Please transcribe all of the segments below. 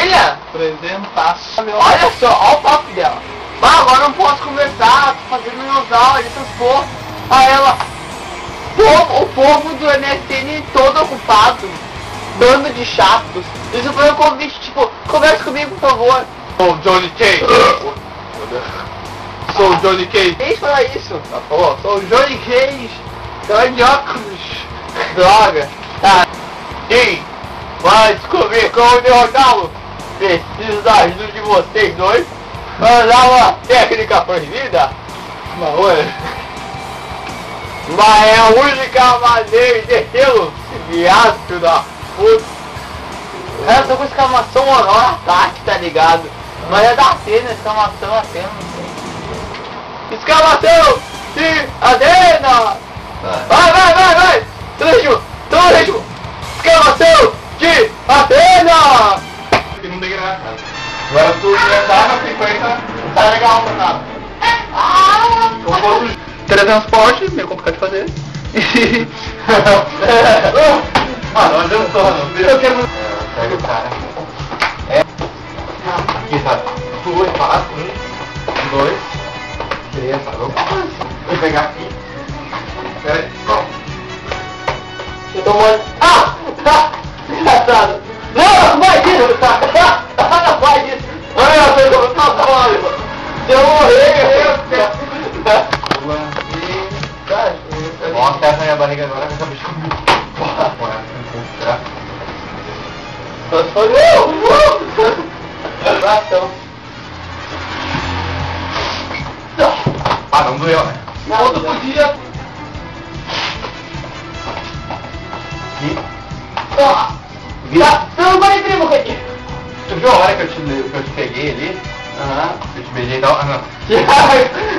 orelha? Presentaço. Olha só, olha o papo dela. Ah, agora não posso conversar, tô fazendo meus áudios, essas porra. Aí ela, o povo do MSN todo ocupado, bando de chatos. Isso foi um convite, tipo, conversa comigo, por favor. Sou Johnny Cage. Sou Johnny Cage. Quem fala isso? Tá bom? Sou Johnny Cage. Tô de óculos. Droga. Tá. Quem vai descobrir como derrotá-lo? Preciso da ajuda de vocês dois. Para dar uma técnica proibida. Mas é a única maneira de detê-lo. Viado da puta. Eu tô com exclamação honor ataque, tá ligado? Mas é da Atena, exclamação Atena. Exclamação de Atena. Vai. Todo ritmo. Exclamação de Atena. Não tem graça. Agora tu já na frequência, tá legal, Fernando. Teletransporte, meio complicado de fazer. Não adiantou, não. Eu quero... Pega o cara. Aqui, sabe? 2, 4, 1, 2, 3, sabe? Vou pegar aqui. Pera aí, bom. Eu tô morto. Engraçado. Não faz isso, tá? Não faz isso. Ai, eu sei como tá fora. Se eu morrer, Mostra essa minha barriga agora com essa bicha comigo. Não doeu, né? Outro podia. Aqui. Você não vai entrar, boquinha. Tu viu a hora que eu te peguei ali? Eu te beijei e tal. Não.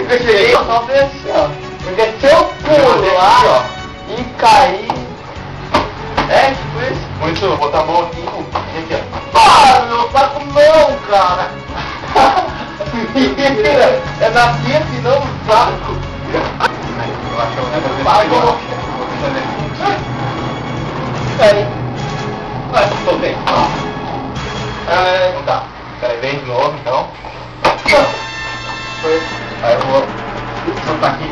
Eu cheguei só pressão. Porque se eu pular e cair. É, tipo isso. Muito, botar a mão aqui e aqui, ó. Não tá com não, cara. Mentira. É na pinta e não no saco. Eu acho que eu vou Pagou. Aí. Vai, soltei. Não tá. Peraí, vem de novo, então. Foi. Aí eu vou soltar aqui.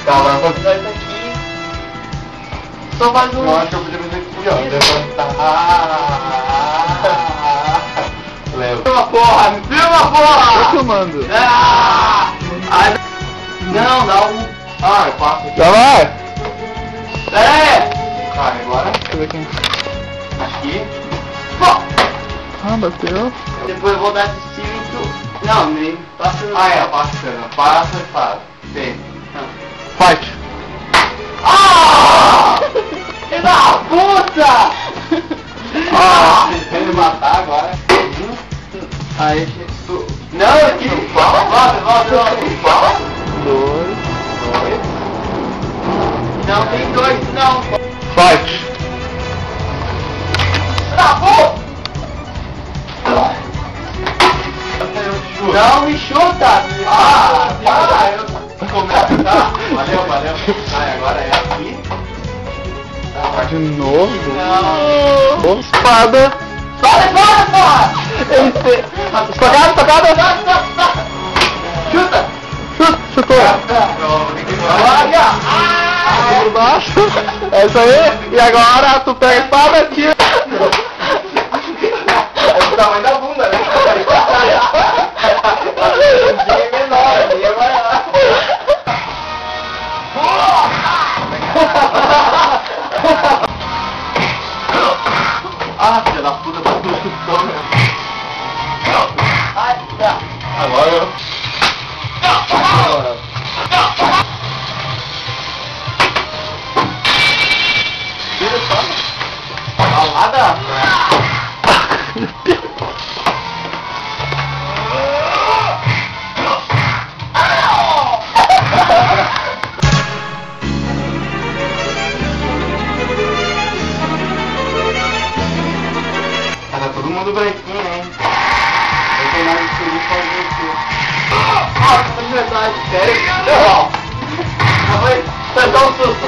Tá, agora eu vou Nós aqui. Só faz um. Eu acho que eu podia fazer aqui, ó. Levantar. Leva. Filma, porra! Tô filmando. Não, dá um. Eu passo aqui. Já vai! Vai, agora. Deixa eu ver quem. Aqui. Bateu. Depois eu vou dar de cima e tu. Não, nem passa. Passa, passa e faz. Sim. Fight! Filho da puta! Tentando me matar agora. Aí, não, aqui. Volta. 2. Não tem dois, não. Fight! Travou! Não me chuta! Começa, tá? Valeu. Agora é aqui. De novo? Não! Espada! Para, porra! Estocada! Chuta! Chutou! Olha! Por baixo! É isso aí! E agora tu pega a espada e tira! É o tamanho da bunda, né? É menor, é maior. Filha da puta, tá tudo chutando. Ai, tá. Agora eu... Tira só. Balada? Tá todo mundo branquinho, hein? Eu tenho nada de feliz pra ver aqui. De verdade, sério? Não! Não foi? Você dá um susto.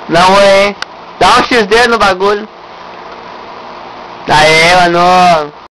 Não, hein? Dá um XD no bagulho. Aê, mano.